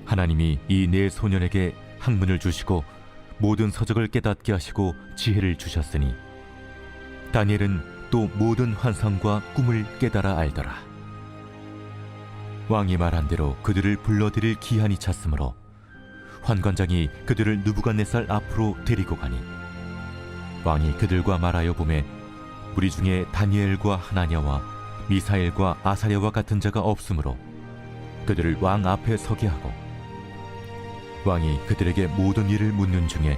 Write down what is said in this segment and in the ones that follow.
하나님이 이 네 소년에게 학문을 주시고 모든 서적을 깨닫게 하시고 지혜를 주셨으니 다니엘은 또 모든 환상과 꿈을 깨달아 알더라. 왕이 말한 대로 그들을 불러들일 기한이 찼으므로 환관장이 그들을 느부갓네살 앞으로 데리고 가니 왕이 그들과 말하여 보매 우리 중에 다니엘과 하나냐와 미사엘과 아사랴와 같은 자가 없으므로 그들을 왕 앞에 서게 하고 왕이 그들에게 모든 일을 묻는 중에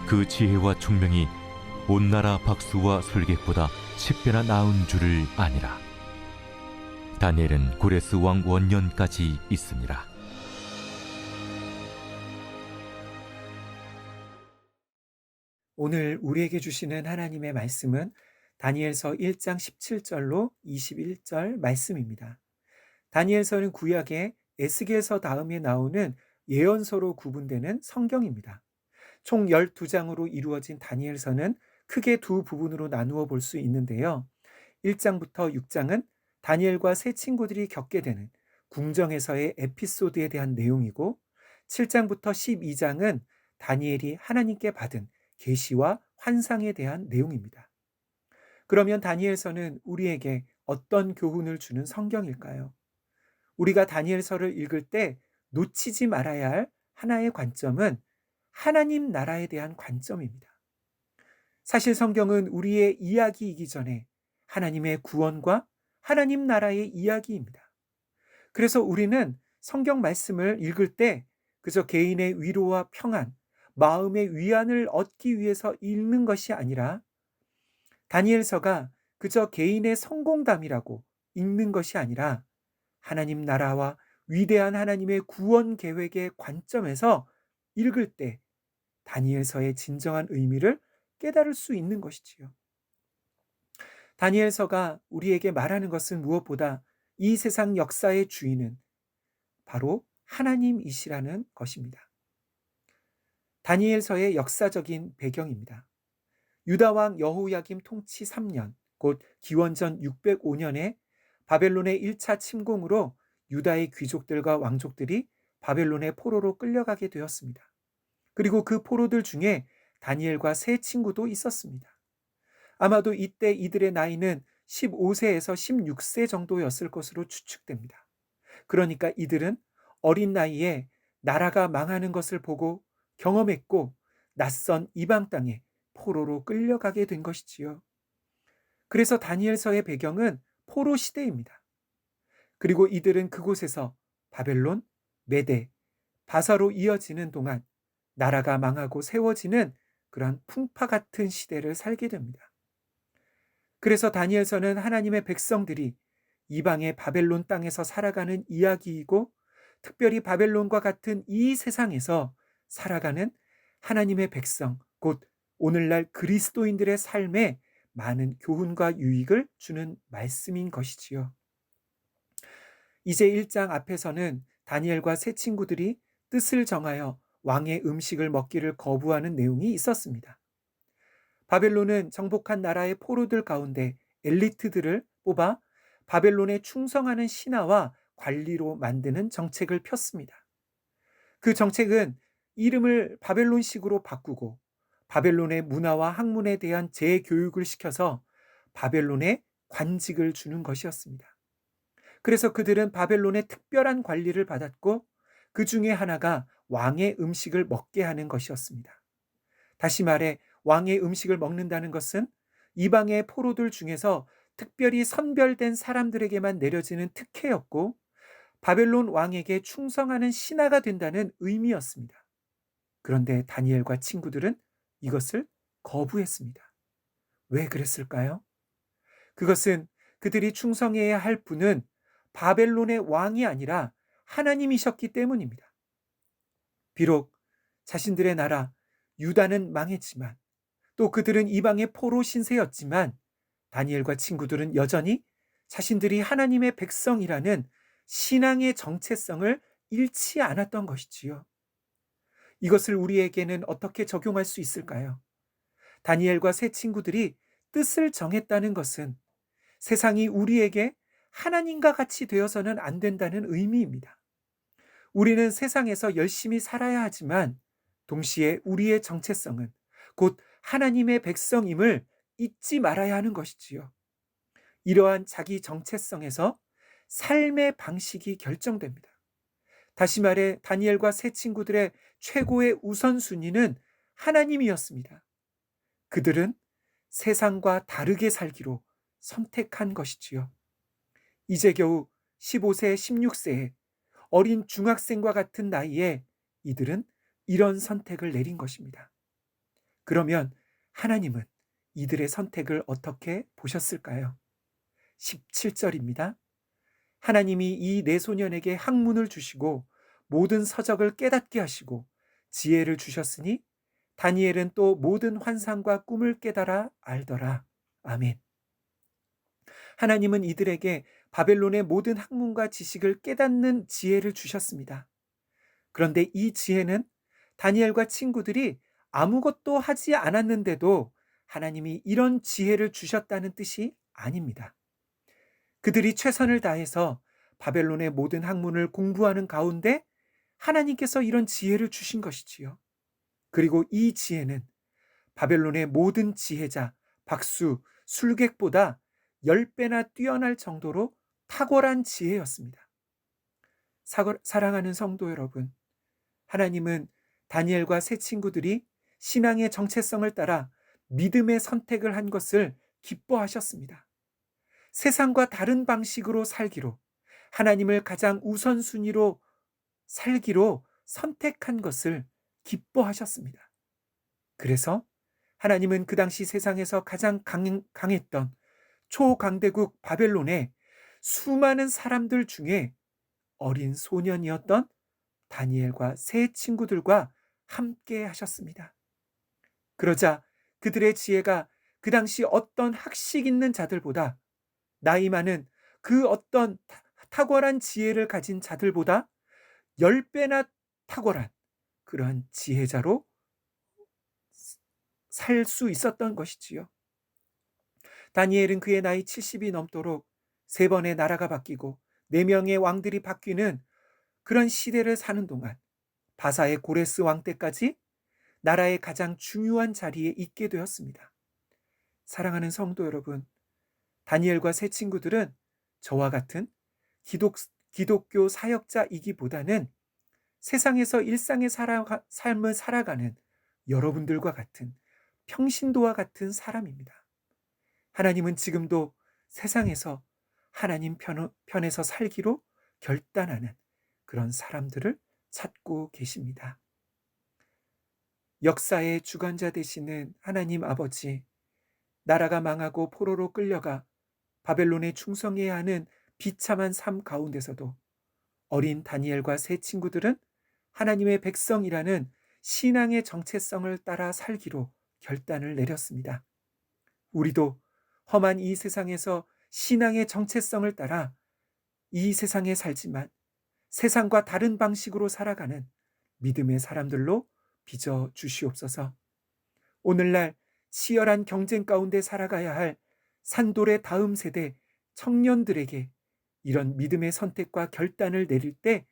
그 지혜와 총명이 온 나라 박수와 술객보다 10배나 나은 줄을 아니라. 다니엘은 고레스 왕 원년까지 있습니다. 오늘 우리에게 주시는 하나님의 말씀은 다니엘서 1장 17절로 21절 말씀입니다. 다니엘서는 구약의 에스겔서 다음에 나오는 예언서로 구분되는 성경입니다. 총 12장으로 이루어진 다니엘서는 크게 두 부분으로 나누어 볼 수 있는데요. 1장부터 6장은 다니엘과 세 친구들이 겪게 되는 궁정에서의 에피소드에 대한 내용이고 7장부터 12장은 다니엘이 하나님께 받은 계시와 환상에 대한 내용입니다. 그러면 다니엘서는 우리에게 어떤 교훈을 주는 성경일까요? 우리가 다니엘서를 읽을 때 놓치지 말아야 할 하나의 관점은 하나님 나라에 대한 관점입니다. 사실 성경은 우리의 이야기이기 전에 하나님의 구원과 하나님 나라의 이야기입니다. 그래서 우리는 성경 말씀을 읽을 때 그저 개인의 위로와 평안, 마음의 위안을 얻기 위해서 읽는 것이 아니라 다니엘서가 그저 개인의 성공담이라고 읽는 것이 아니라 하나님 나라와 위대한 하나님의 구원 계획의 관점에서 읽을 때 다니엘서의 진정한 의미를 깨달을 수 있는 것이지요. 다니엘서가 우리에게 말하는 것은 무엇보다 이 세상 역사의 주인은 바로 하나님이시라는 것입니다. 다니엘서의 역사적인 배경입니다. 유다왕 여호야김 통치 3년, 곧 기원전 605년에 바벨론의 1차 침공으로 유다의 귀족들과 왕족들이 바벨론의 포로로 끌려가게 되었습니다. 그리고 그 포로들 중에 다니엘과 세 친구도 있었습니다. 아마도 이때 이들의 나이는 15세에서 16세 정도였을 것으로 추측됩니다. 그러니까 이들은 어린 나이에 나라가 망하는 것을 보고 경험했고 낯선 이방 땅에 포로로 끌려가게 된 것이지요. 그래서 다니엘서의 배경은 포로 시대입니다. 그리고 이들은 그곳에서 바벨론, 메데, 바사로 이어지는 동안 나라가 망하고 세워지는 그런 풍파 같은 시대를 살게 됩니다. 그래서 다니엘서는 하나님의 백성들이 이방의 바벨론 땅에서 살아가는 이야기이고 특별히 바벨론과 같은 이 세상에서 살아가는 하나님의 백성, 곧 오늘날 그리스도인들의 삶에 많은 교훈과 유익을 주는 말씀인 것이지요. 이제 1장 앞에서는 다니엘과 세 친구들이 뜻을 정하여 왕의 음식을 먹기를 거부하는 내용이 있었습니다. 바벨론은 정복한 나라의 포로들 가운데 엘리트들을 뽑아 바벨론에 충성하는 신하와 관리로 만드는 정책을 폈습니다. 그 정책은 이름을 바벨론식으로 바꾸고 바벨론의 문화와 학문에 대한 재교육을 시켜서 바벨론에 관직을 주는 것이었습니다. 그래서 그들은 바벨론의 특별한 관리를 받았고 그 중에 하나가 왕의 음식을 먹게 하는 것이었습니다. 다시 말해 왕의 음식을 먹는다는 것은 이방의 포로들 중에서 특별히 선별된 사람들에게만 내려지는 특혜였고 바벨론 왕에게 충성하는 신하가 된다는 의미였습니다. 그런데 다니엘과 친구들은 이것을 거부했습니다. 왜 그랬을까요? 그것은 그들이 충성해야 할 분은 바벨론의 왕이 아니라 하나님이셨기 때문입니다. 비록 자신들의 나라 유다는 망했지만 또 그들은 이방의 포로 신세였지만 다니엘과 친구들은 여전히 자신들이 하나님의 백성이라는 신앙의 정체성을 잃지 않았던 것이지요. 이것을 우리에게는 어떻게 적용할 수 있을까요? 다니엘과 세 친구들이 뜻을 정했다는 것은 세상이 우리에게 하나님과 같이 되어서는 안 된다는 의미입니다. 우리는 세상에서 열심히 살아야 하지만 동시에 우리의 정체성은 곧 하나님의 백성임을 잊지 말아야 하는 것이지요. 이러한 자기 정체성에서 삶의 방식이 결정됩니다. 다시 말해 다니엘과 세 친구들의 최고의 우선순위는 하나님이었습니다. 그들은 세상과 다르게 살기로 선택한 것이지요. 이제 겨우 15세, 16세의 어린 중학생과 같은 나이에 이들은 이런 선택을 내린 것입니다. 그러면 하나님은 이들의 선택을 어떻게 보셨을까요? 17절입니다. 하나님이 이 네 소년에게 학문을 주시고 모든 서적을 깨닫게 하시고 지혜를 주셨으니 다니엘은 또 모든 환상과 꿈을 깨달아 알더라. 아멘. 하나님은 이들에게 바벨론의 모든 학문과 지식을 깨닫는 지혜를 주셨습니다. 그런데 이 지혜는 다니엘과 친구들이 아무것도 하지 않았는데도 하나님이 이런 지혜를 주셨다는 뜻이 아닙니다. 그들이 최선을 다해서 바벨론의 모든 학문을 공부하는 가운데 하나님께서 이런 지혜를 주신 것이지요. 그리고 이 지혜는 바벨론의 모든 지혜자, 박수, 술객보다 10배나 뛰어날 정도로 탁월한 지혜였습니다. 사랑하는 성도 여러분, 하나님은 다니엘과 세 친구들이 신앙의 정체성을 따라 믿음의 선택을 한 것을 기뻐하셨습니다. 세상과 다른 방식으로 살기로, 하나님을 가장 우선순위로 살기로 선택한 것을 기뻐하셨습니다. 그래서 하나님은 그 당시 세상에서 가장 강했던 초강대국 바벨론의 수많은 사람들 중에 어린 소년이었던 다니엘과 세 친구들과 함께 하셨습니다. 그러자 그들의 지혜가 그 당시 어떤 학식 있는 자들보다, 나이 많은 그 어떤 탁월한 지혜를 가진 자들보다 10배나 탁월한 그러한 지혜자로 살 수 있었던 것이지요. 다니엘은 그의 나이 70이 넘도록 3번의 나라가 바뀌고 4명의 왕들이 바뀌는 그런 시대를 사는 동안 바사의 고레스 왕 때까지 나라의 가장 중요한 자리에 있게 되었습니다. 사랑하는 성도 여러분, 다니엘과 세 친구들은 저와 같은 기독교 사역자이기보다는 세상에서 일상의 삶을 살아가는 여러분들과 같은 평신도와 같은 사람입니다. 하나님은 지금도 세상에서 하나님 편에서 살기로 결단하는 그런 사람들을 찾고 계십니다. 역사의 주관자 되시는 하나님 아버지, 나라가 망하고 포로로 끌려가 바벨론에 충성해야 하는 비참한 삶 가운데서도 어린 다니엘과 세 친구들은 하나님의 백성이라는 신앙의 정체성을 따라 살기로 결단을 내렸습니다. 우리도 험한 이 세상에서 신앙의 정체성을 따라 이 세상에 살지만 세상과 다른 방식으로 살아가는 믿음의 사람들로 빚어 주시옵소서. 오늘날 치열한 경쟁 가운데 살아가야 할 산돌의 다음 세대 청년들에게 이런 믿음의 선택과 결단을 내릴 때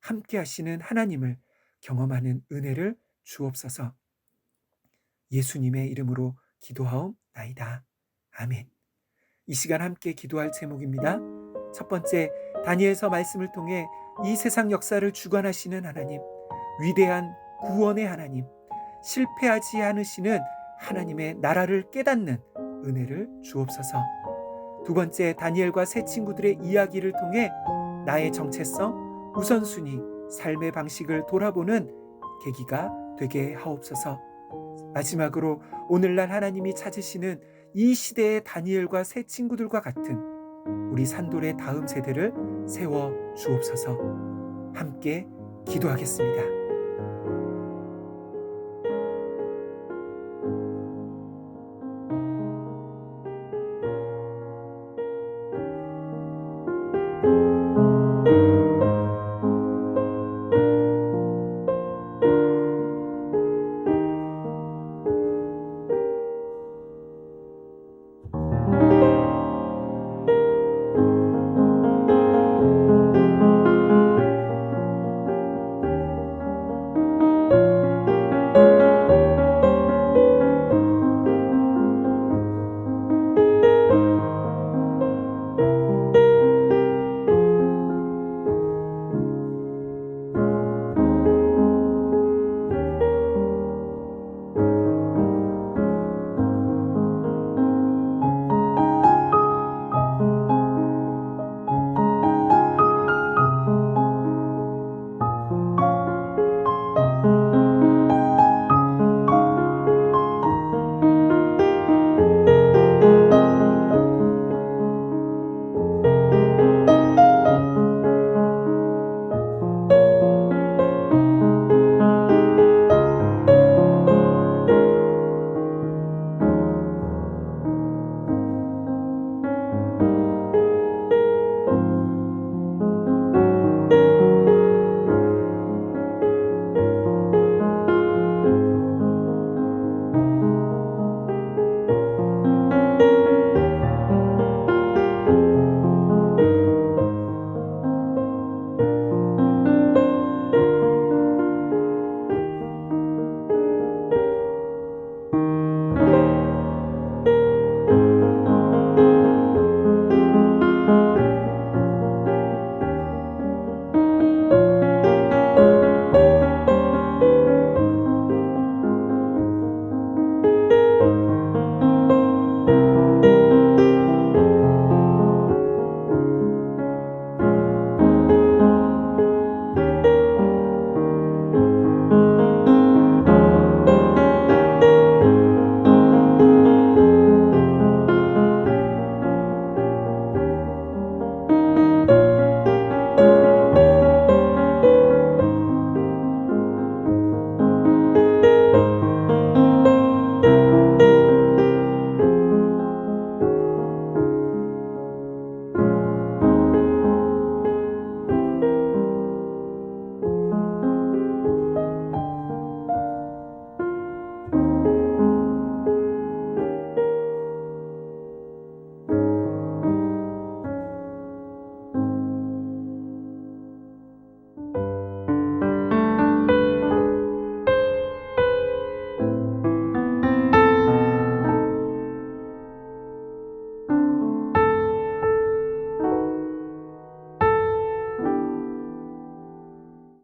함께 하시는 하나님을 경험하는 은혜를 주옵소서. 예수님의 이름으로 기도하옵나이다. 아멘. 이 시간 함께 기도할 제목입니다. 첫 번째, 다니엘서 말씀을 통해 이 세상 역사를 주관하시는 하나님, 위대한 구원의 하나님, 실패하지 않으시는 하나님의 나라를 깨닫는 은혜를 주옵소서. 두 번째, 다니엘과 세 친구들의 이야기를 통해 나의 정체성, 우선순위, 삶의 방식을 돌아보는 계기가 되게 하옵소서. 마지막으로 오늘날 하나님이 찾으시는 이 시대의 다니엘과 세 친구들과 같은 우리 산돌의 다음 세대를 세워 주옵소서. 함께 기도하겠습니다.